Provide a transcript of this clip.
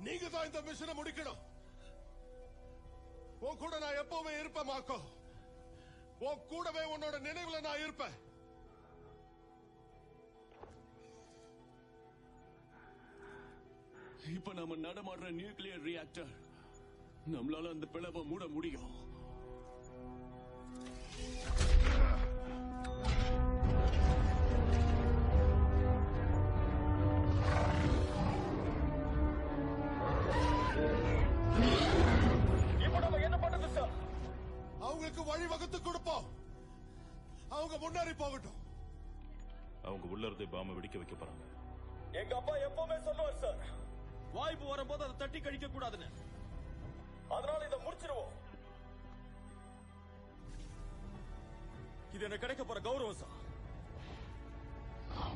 நீங்க தான் இந்த மிஷனை முடிக்கணும். உன் கூட நான் எப்பவுமே இருப்பேன் மாக்கோ. உன் கூடவே உன்னோட நினைவுல நான் இருப்பேன். இப்ப நாம நடமாடுற நியூக்ளியர் ரியாக்டர் நம்மளால அந்த பிளவை மூட முடியும். இப்ப நம்ம என்ன பண்றது சார்? அவங்களுக்கு வழி வகுத்து கொடுப்போம். அவங்க முன்னேறி போகட்டும். அவங்க உள்ள இருந்தே பாம்பை வெடிக்க வைக்க போறாங்க. எங்க அப்பா எப்பவுமே சொல்லுவார் சார், வாய்ப்பு வரும்போது அதை தட்டி கழிக்க கூடாதுன்னு. அதனால இதை முடிச்சிருவோம். இது எனக்கு கிடைக்க போற கௌரவம் சார்.